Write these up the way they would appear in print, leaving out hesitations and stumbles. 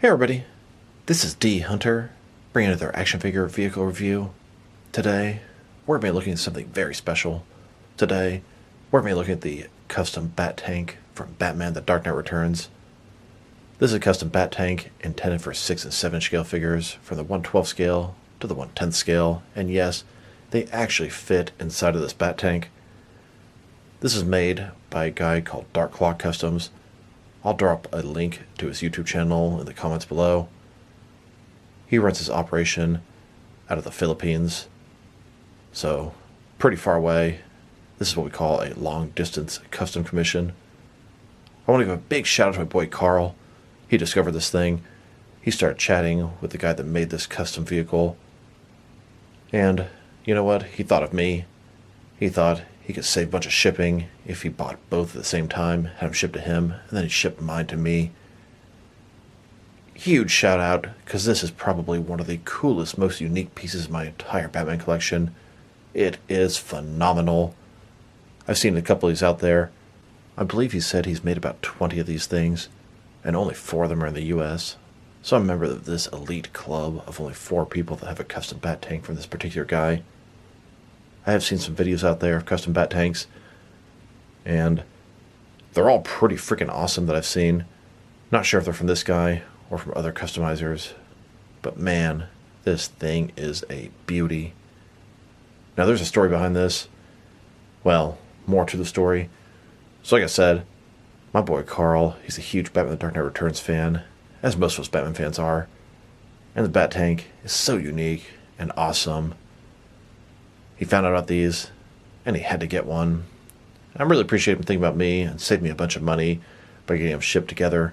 Hey everybody, this is D Hunter, bringing another action figure vehicle review. Today, we're going to be looking at something very special. Today, we're going to be looking at the custom Bat Tank from Batman The Dark Knight Returns. This is a custom Bat Tank intended for 6 and 7 scale figures from the 1/12 scale to the 1/10 scale, and yes, they actually fit inside of this Bat Tank. This is made by a guy called Dark Claw Customs. I'll drop a link to his YouTube channel in the comments below. He runs his operation out of the Philippines, so pretty far away. This is what we call a long-distance custom commission. I want to give a big shout out to my boy Carl. He discovered this thing. He started chatting with the guy that made this custom vehicle. And you know what? He thought of me. He thought he could save a bunch of shipping if he bought both at the same time, had them shipped to him, and then he shipped mine to me. Huge shout out, because this is probably one of the coolest, most unique pieces of my entire Batman collection. It is phenomenal. I've seen a couple of these out there. I believe he said he's made about 20 of these things, and only 4 of them are in the US. So I'm a member of this elite club of only 4 people that have a custom Bat Tank from this particular guy. I have seen some videos out there of custom Bat Tanks, and they're all pretty freaking awesome that I've seen. Not sure if they're from this guy or from other customizers, but man, this thing is a beauty. Now there's a story behind this. Well, more to the story. So like I said, my boy Carl, he's a huge Batman The Dark Knight Returns fan, as most of us Batman fans are. And the Bat Tank is so unique and awesome. He found out about these, and he had to get one. I really appreciate him thinking about me and saved me a bunch of money by getting them shipped together.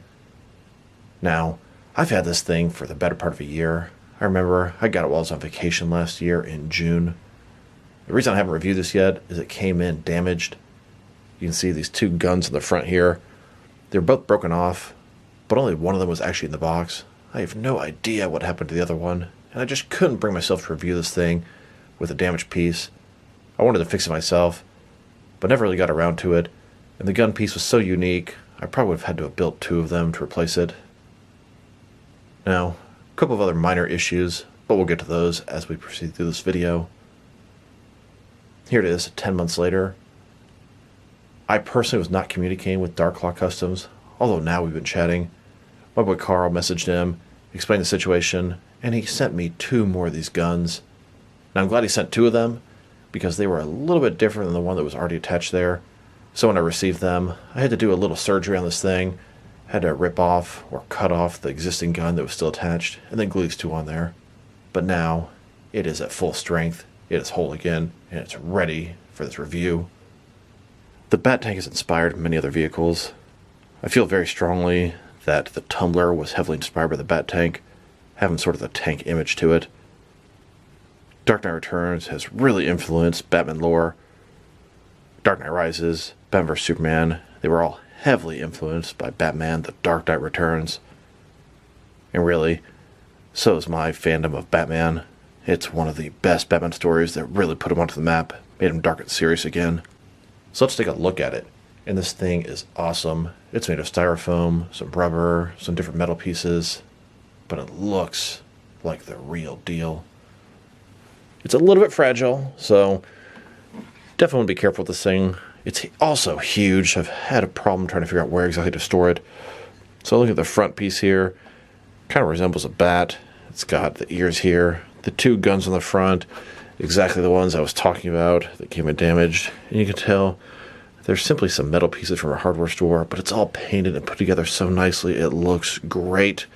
Now, I've had this thing for the better part of a year. I remember I got it while I was on vacation last year in June. The reason I haven't reviewed this yet is it came in damaged. You can see these 2 guns in the front here. They're both broken off, but only one of them was actually in the box. I have no idea what happened to the other one, and I just couldn't bring myself to review this thing with a damaged piece. I wanted to fix it myself, but never really got around to it, and the gun piece was so unique, I probably would have had to have built 2 of them to replace it. Now, a couple of other minor issues, but we'll get to those as we proceed through this video. Here it is, 10 months later. I personally was not communicating with Dark Claw Customs, although now we've been chatting. My boy Carl messaged him, explained the situation, and he sent me 2 more of these guns. Now I'm glad he sent 2 of them, because they were a little bit different than the one that was already attached there. So when I received them, I had to do a little surgery on this thing. Had to rip off or cut off the existing gun that was still attached, and then glue these 2 on there. But now, it is at full strength, it is whole again, and it's ready for this review. The Bat Tank has inspired many other vehicles. I feel very strongly that the Tumbler was heavily inspired by the Bat Tank, having sort of the tank image to it. Dark Knight Returns has really influenced Batman lore. Dark Knight Rises, Batman vs Superman, they were all heavily influenced by Batman The Dark Knight Returns. And really, so is my fandom of Batman. It's one of the best Batman stories that really put him onto the map, made him dark and serious again. So let's take a look at it. And this thing is awesome. It's made of styrofoam, some rubber, some different metal pieces, but it looks like the real deal. It's a little bit fragile, so definitely want to be careful with this thing. It's also huge. I've had a problem trying to figure out where exactly to store it. So look at the front piece here. Kind of resembles a bat. It's got the ears here. The 2 guns on the front, exactly the ones I was talking about that came in damaged. And you can tell there's simply some metal pieces from a hardware store, but it's all painted and put together so nicely. It looks great.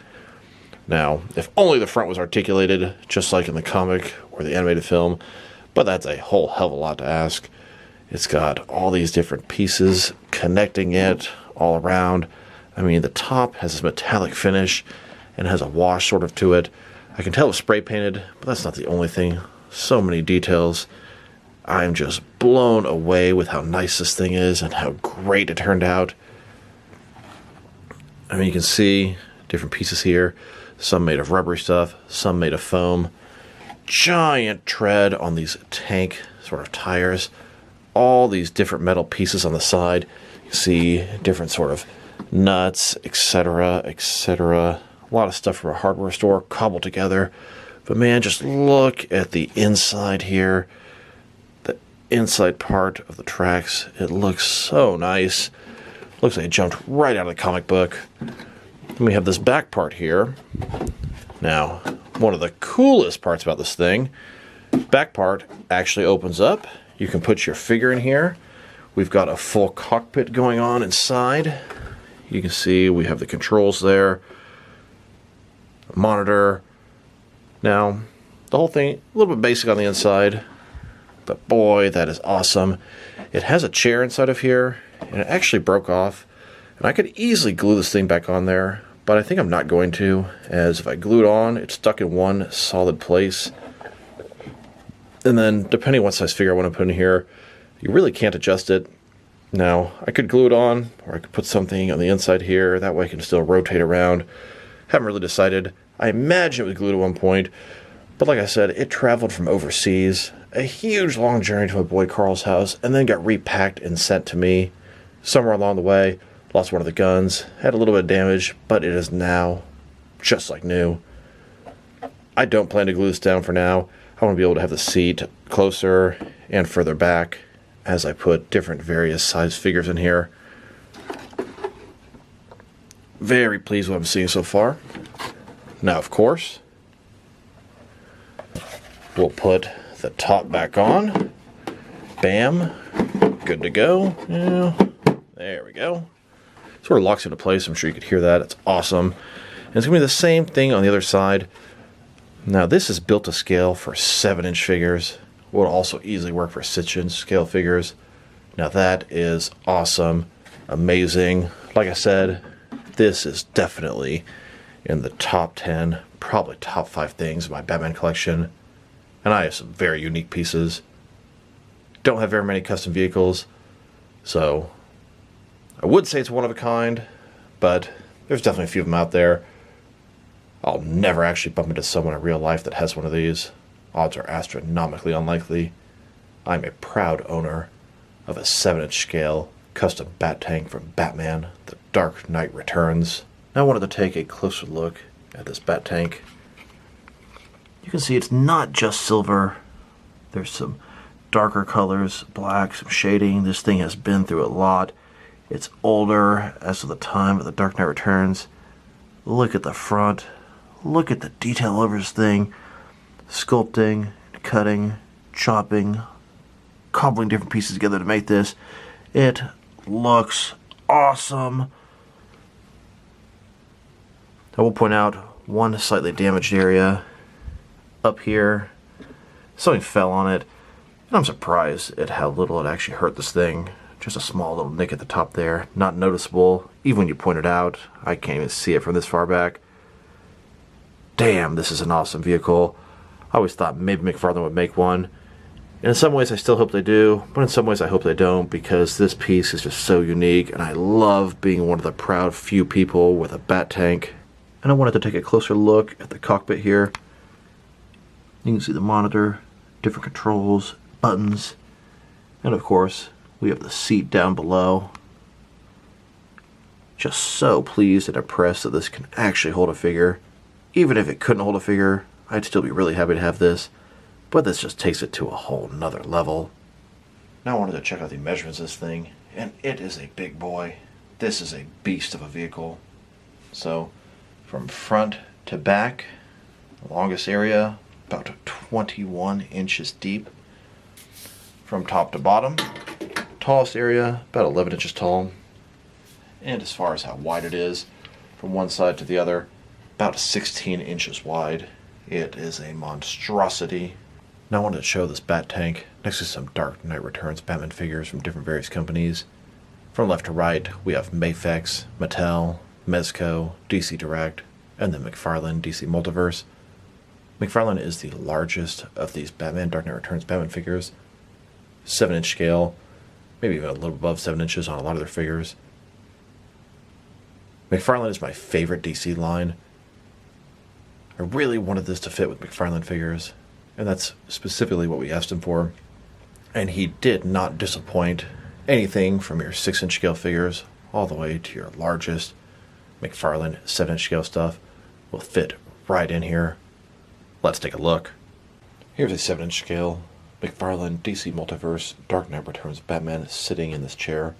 Now, if only the front was articulated, just like in the comic or the animated film, but that's a whole hell of a lot to ask. It's got all these different pieces connecting it all around. I mean, the top has this metallic finish and has a wash sort of to it. I can tell it's spray painted, but that's not the only thing. So many details. I'm just blown away with how nice this thing is and how great it turned out. I mean, you can see different pieces here. Some made of rubbery stuff, some made of foam. Giant tread on these tank sort of tires. All these different metal pieces on the side. You see different sort of nuts, etc., etc. A lot of stuff from a hardware store cobbled together. But man, just look at the inside here. The inside part of the tracks. It looks so nice. Looks like it jumped right out of the comic book. And we have this back part here. Now, one of the coolest parts about this thing, back part actually opens up. You can put your figure in here. We've got a full cockpit going on inside. You can see we have the controls there. A monitor. Now, the whole thing, a little bit basic on the inside, but boy, that is awesome. It has a chair inside of here, and it actually broke off. And I could easily glue this thing back on there, but I think I'm not going to, as if I glue it on, it's stuck in one solid place. And then, depending on what size figure I want to put in here, you really can't adjust it. Now, I could glue it on, or I could put something on the inside here, that way I can still rotate around. Haven't really decided. I imagine it was glued at one point, but like I said, it traveled from overseas, a huge long journey to my boy Carl's house, and then got repacked and sent to me. Somewhere along the way, lost one of the guns, had a little bit of damage, but it is now just like new. I don't plan to glue this down for now. I want to be able to have the seat closer and further back as I put different various size figures in here. Very pleased with what I'm seeing so far. Now, of course, we'll put the top back on. Bam. Good to go. Yeah. There we go. Sort of locks into place. I'm sure you could hear that. It's awesome. And it's going to be the same thing on the other side. Now, this is built to scale for 7-inch figures. Will also easily work for 6-inch scale figures. Now, that is awesome. Amazing. Like I said, this is definitely in the top 10, probably top 5 things in my Batman collection. And I have some very unique pieces. Don't have very many custom vehicles, so I would say it's one of a kind, but there's definitely a few of them out there. I'll never actually bump into someone in real life that has one of these. Odds are astronomically unlikely. I'm a proud owner of a 7-inch scale custom bat tank from Batman, The Dark Knight Returns. Now I wanted to take a closer look at this bat tank. You can see it's not just silver. There's some darker colors, black, some shading. This thing has been through a lot. It's older as of the time of The Dark Knight Returns. Look at the front. Look at the detail over this thing. Sculpting, cutting, chopping, cobbling different pieces together to make this. It looks awesome. I will point out one slightly damaged area up here. Something fell on it, and I'm surprised at how little it actually hurt this thing. Just a small little nick at the top there, not noticeable. Even when you point it out, I can't even see it from this far back. Damn, this is an awesome vehicle. I always thought maybe McFarlane would make one. And in some ways I still hope they do, but in some ways I hope they don't, because this piece is just so unique, and I love being one of the proud few people with a bat tank. And I wanted to take a closer look at the cockpit here. You can see the monitor, different controls, buttons, and of course, we have the seat down below. Just so pleased and impressed that this can actually hold a figure. Even if it couldn't hold a figure, I'd still be really happy to have this. But this just takes it to a whole nother level. Now I wanted to check out the measurements of this thing, and it is a big boy. This is a beast of a vehicle. So, from front to back, the longest area, about 21 inches deep. From top to bottom, tallest area, about 11 inches tall. And as far as how wide it is, from one side to the other, about 16 inches wide. It is a monstrosity. Now I wanted to show this bat tank next to some Dark Knight Returns Batman figures from different various companies. From left to right, we have Mafex, Mattel, Mezco, DC Direct, and then McFarlane, DC Multiverse. McFarlane is the largest of these Batman Dark Knight Returns Batman figures. 7-inch scale, maybe even a little above 7 inches on a lot of their figures. McFarlane is my favorite DC line. I really wanted this to fit with McFarlane figures, and that's specifically what we asked him for. And he did not disappoint. Anything from your 6-inch scale figures all the way to your largest McFarlane 7-inch scale stuff. will fit right in here. Let's take a look. Here's a 7-inch scale McFarlane DC Multiverse Dark Knight Returns Batman sitting in this chair.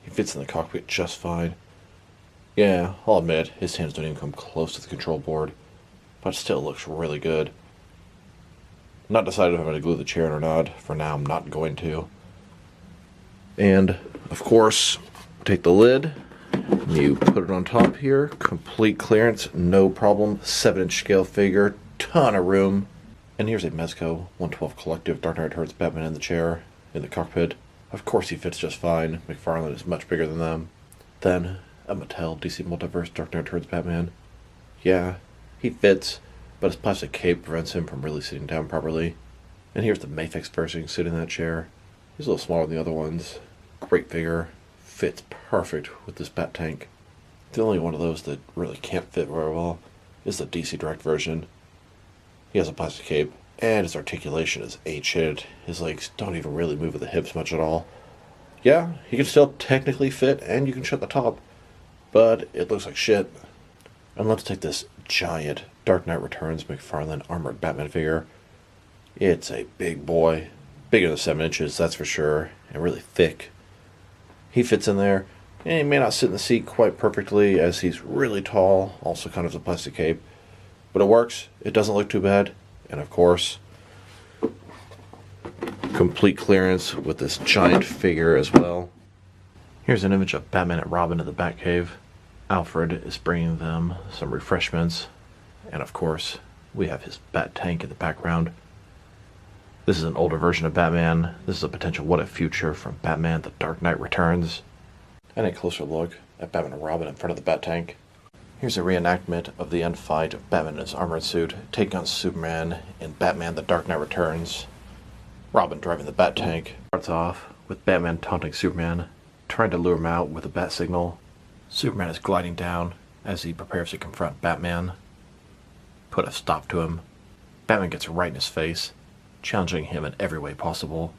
He fits in the cockpit just fine. Yeah, I'll admit, his hands don't even come close to the control board, but still looks really good. I'm not decided if I'm going to glue the chair in or not. For now, I'm not going to. And, of course, take the lid, you put it on top here, complete clearance, no problem, 7-inch scale figure, ton of room. And here's a Mezco 112 Collective Dark Knight Returns Batman in the chair, in the cockpit. Of course he fits just fine, McFarlane is much bigger than them. Then, a Mattel DC Multiverse Dark Knight Returns Batman. Yeah, he fits, but his plastic cape prevents him from really sitting down properly. And here's the Mafex version sitting in that chair. He's a little smaller than the other ones. Great figure, fits perfect with this bat tank. The only one of those that really can't fit very well is the DC Direct version. He has a plastic cape, and his articulation is shit. His legs don't even really move at the hips much at all. Yeah, he can still technically fit, and you can shut the top, but it looks like shit. And let's take this giant Dark Knight Returns McFarlane Armored Batman figure. It's a big boy. Bigger than 7 inches, that's for sure, and really thick. He fits in there, and he may not sit in the seat quite perfectly as he's really tall, also kind of a plastic cape. But it works, it doesn't look too bad, and of course, complete clearance with this giant figure as well. Here's an image of Batman and Robin in the Batcave. Alfred is bringing them some refreshments, and of course, we have his bat tank in the background. This is an older version of Batman. This is a potential what-if future from Batman The Dark Knight Returns. And a closer look at Batman and Robin in front of the bat tank. Here's a reenactment of the end fight of Batman in his armored suit, taking on Superman in Batman The Dark Knight Returns. Robin driving the bat tank. Starts off with Batman taunting Superman, trying to lure him out with a bat signal. Superman is gliding down as he prepares to confront Batman. Put a stop to him. Batman gets right in his face, challenging him in every way possible.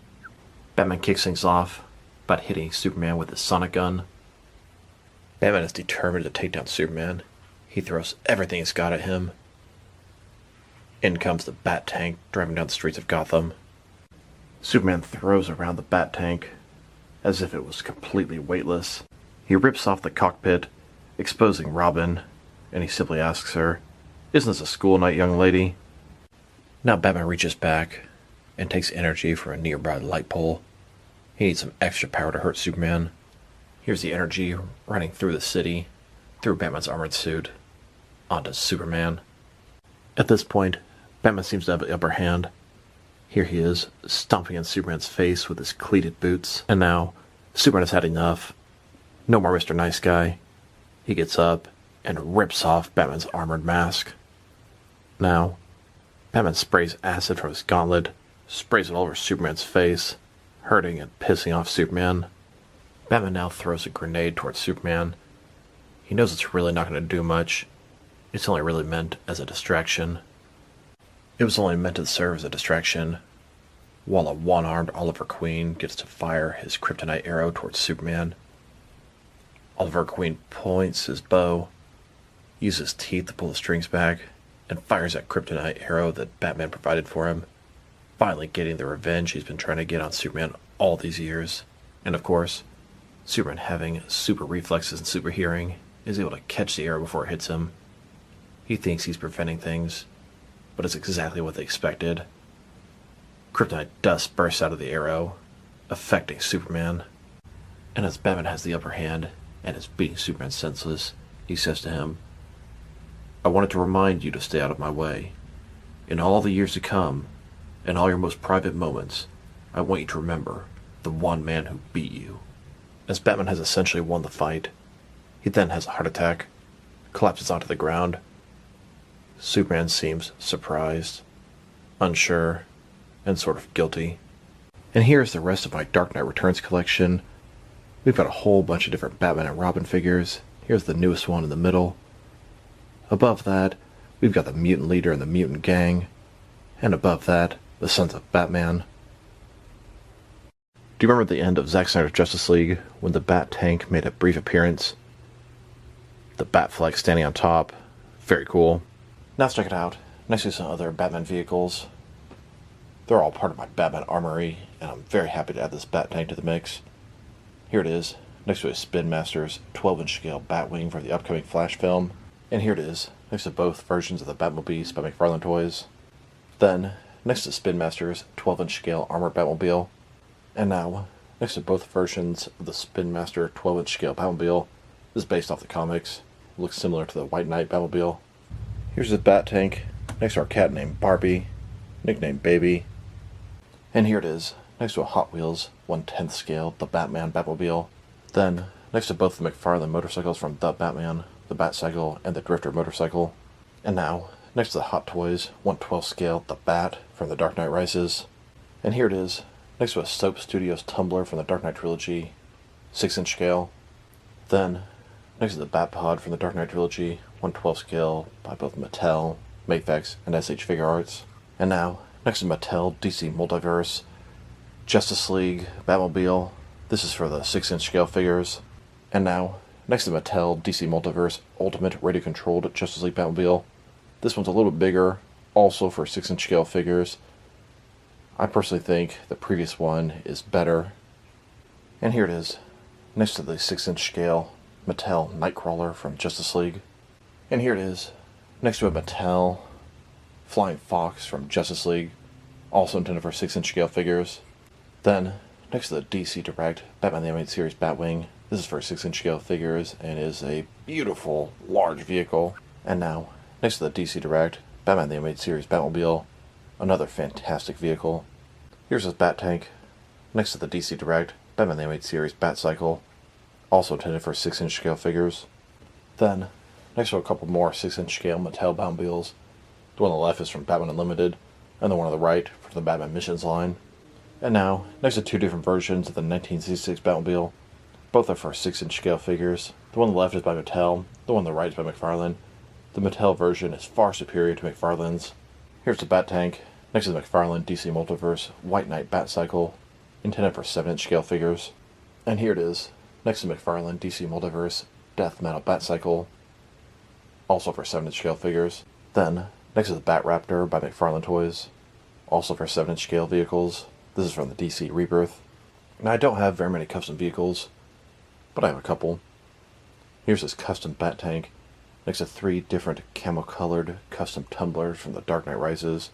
Batman kicks things off by hitting Superman with his sonic gun. Batman is determined to take down Superman. He throws everything he's got at him. In comes the bat tank driving down the streets of Gotham. Superman throws around the bat tank as if it was completely weightless. He rips off the cockpit, exposing Robin, and he simply asks her, "Isn't this a school night, young lady?" Now Batman reaches back and takes energy from a nearby light pole. He needs some extra power to hurt Superman. Here's the energy running through the city, through Batman's armored suit, onto Superman. At this point, Batman seems to have the upper hand. Here he is, stomping in Superman's face with his cleated boots. And now, Superman has had enough. No more Mr. Nice Guy. He gets up and rips off Batman's armored mask. Now, Batman sprays acid from his gauntlet, sprays it all over Superman's face, hurting and pissing off Superman. Batman now throws a grenade towards Superman. He knows it's really not going to do much. It's only really meant as a distraction. It was only meant to serve as a distraction, while a one-armed Oliver Queen gets to fire his kryptonite arrow towards Superman. Oliver Queen points his bow, uses teeth to pull the strings back, and fires that kryptonite arrow that Batman provided for him, finally getting the revenge he's been trying to get on Superman all these years. And of course, Superman, having super reflexes and super hearing, is able to catch the arrow before it hits him. He thinks he's preventing things, but it's exactly what they expected. Kryptonite dust bursts out of the arrow, affecting Superman. And as Batman has the upper hand and is beating Superman senseless, he says to him, "I wanted to remind you to stay out of my way. In all the years to come, in all your most private moments, I want you to remember the one man who beat you." As Batman has essentially won the fight, he then has a heart attack, collapses onto the ground. Superman seems surprised, unsure, and sort of guilty. And here's the rest of my Dark Knight Returns collection. We've got a whole bunch of different Batman and Robin figures. Here's the newest one in the middle. Above that, we've got the Mutant Leader and the Mutant Gang. And above that, the Sons of Batman. Do you remember the end of Zack Snyder's Justice League when the Bat Tank made a brief appearance? The Batfleck standing on top, Very cool. Now let's check it out. Next to some other Batman vehicles. They're all part of my Batman armory, and I'm very happy to add this Bat Tank to the mix. Here it is, next to a Spin Master's 12-inch scale Batwing from the upcoming Flash film. And here it is, next to both versions of the Batmobile by McFarlane Toys. Then, next to Spin Master's 12-inch scale Armored Batmobile. And now, next to both versions of the Spin Master 12-inch scale Batmobile. This is based off the comics. It looks similar to the White Knight Batmobile. Here's the Bat Tank, next to our cat named Barbie, nicknamed Baby. And here it is, next to a Hot Wheels 1/10 scale, the Batman Batmobile. Then, next to both the McFarlane motorcycles from The Batman, the Batcycle, and the Drifter motorcycle. And now, next to the Hot Toys 1/12 scale, the Bat from The Dark Knight Rises. And here it is, next to a Soap Studios tumbler from the Dark Knight trilogy, 6-inch scale. Then, next to the Bat Pod from the Dark Knight trilogy, 1/12 scale by both Mattel, Mafex, and SH Figure Arts. And now, next to Mattel DC Multiverse, Justice League, Batmobile. This is for the 6-inch scale figures. And now, next to Mattel DC Multiverse Ultimate Radio-Controlled Justice League Batmobile. This one's a little bit bigger, also for 6-inch scale figures. I personally think the previous one is better. And here it is, next to the 6-inch scale Mattel Nightcrawler from Justice League. And here it is, next to a Mattel Flying Fox from Justice League, also intended for 6-inch scale figures. Then, next to the DC Direct Batman the Animated Series Batwing. This is for 6-inch scale figures and is a beautiful, large vehicle. And now, next to the DC Direct Batman the Animated Series Batmobile, another fantastic vehicle. Here's this Bat Tank, next to the DC Direct Batman the Animated Series Batcycle, also intended for 6-inch scale figures. Then, next to a couple more 6-inch scale Mattel Batmobiles. The one on the left is from Batman Unlimited, and the one on the right from the Batman Missions line. And now, next to two different versions of the 1966 Batmobile. Both are for 6-inch scale figures. The one on the left is by Mattel, the one on the right is by McFarlane. The Mattel version is far superior to McFarlane's. Here's the Bat Tank, next to the McFarlane DC Multiverse White Knight Batcycle, intended for 7-inch scale figures. And here it is, next to McFarlane DC Multiverse Death Metal Batcycle, also for 7-inch scale figures. Then, next to the Bat Raptor by McFarlane Toys, also for 7-inch scale vehicles. This is from the DC Rebirth. Now I don't have very many custom vehicles, but I have a couple. Here's this custom Bat Tank, next to 3 different camo-colored custom tumblers from the Dark Knight Rises.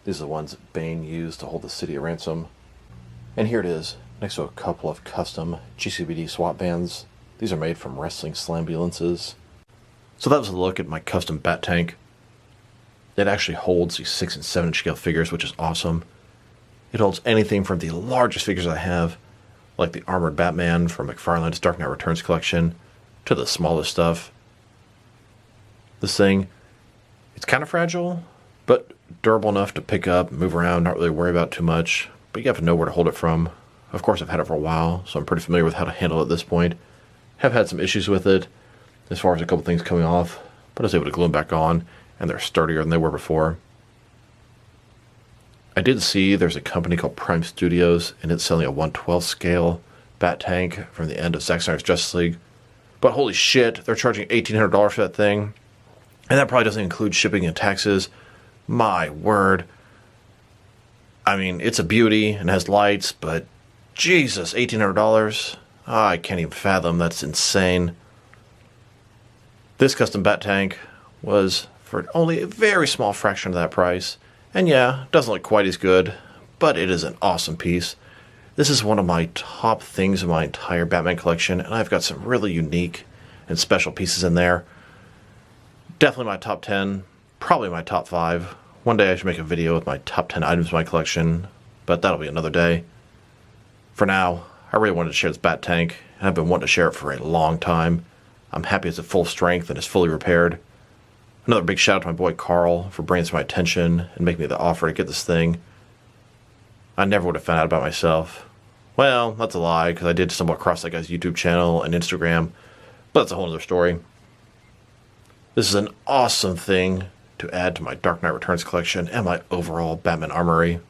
These are the ones Bane used to hold the city at ransom. And here it is, next to a couple of custom GCBD SWAT bands. These are made from wrestling slambulances. So that was a look at my custom Bat Tank. It actually holds these 6 and 7-inch scale figures, which is awesome. It holds anything from the largest figures I have, like the Armored Batman from McFarlane's Dark Knight Returns collection, to the smallest stuff. This thing, it's kind of fragile, but durable enough to pick up, move around, not really worry about too much, but you have to know where to hold it from. Of course, I've had it for a while, so I'm pretty familiar with how to handle it at this point. Have had some issues with it, as far as a couple things coming off, but I was able to glue them back on, and they're sturdier than they were before. I did see there's a company called Prime Studios, and it's selling a 1/12 scale Bat Tank from the end of Zack Snyder's Justice League. But holy shit, they're charging $1,800 for that thing. And that probably doesn't include shipping and taxes. My word. I mean, it's a beauty and has lights, but Jesus, $1,800? I can't even fathom. That's insane. This custom Bat Tank was for only a very small fraction of that price. And yeah, it doesn't look quite as good, but it is an awesome piece. This is one of my top things in my entire Batman collection, and I've got some really unique and special pieces in there. Definitely my top 10, probably my top 5. One day I should make a video with my top 10 items in my collection, but that'll be another day. For now, I really wanted to share this Bat Tank, and I've been wanting to share it for a long time. I'm happy it's at full strength and is fully repaired. Another big shout out to my boy Carl for bringing this to my attention and making me the offer to get this thing. I never would have found out about myself. Well, that's a lie, because I did stumble across that guy's YouTube channel and Instagram, but that's a whole other story. This is an awesome thing to add to my Dark Knight Returns collection and my overall Batman armory.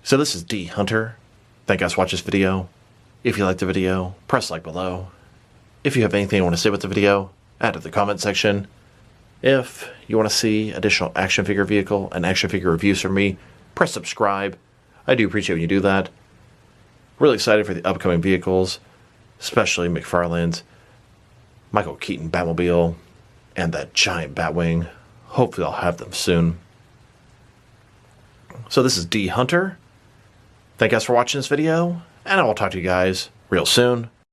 So this is D Hunter. Thank you guys for watching this video. If you liked the video, press like below. If you have anything you want to say about the video, add to the comment section. If you want to see additional action figure vehicle and action figure reviews from me, press subscribe. I do appreciate when you do that. Really excited for the upcoming vehicles, especially McFarlane's Michael Keaton Batmobile and that giant Batwing. Hopefully I'll have them soon. So this is D Hunter. Thank you guys for watching this video, and I will talk to you guys real soon.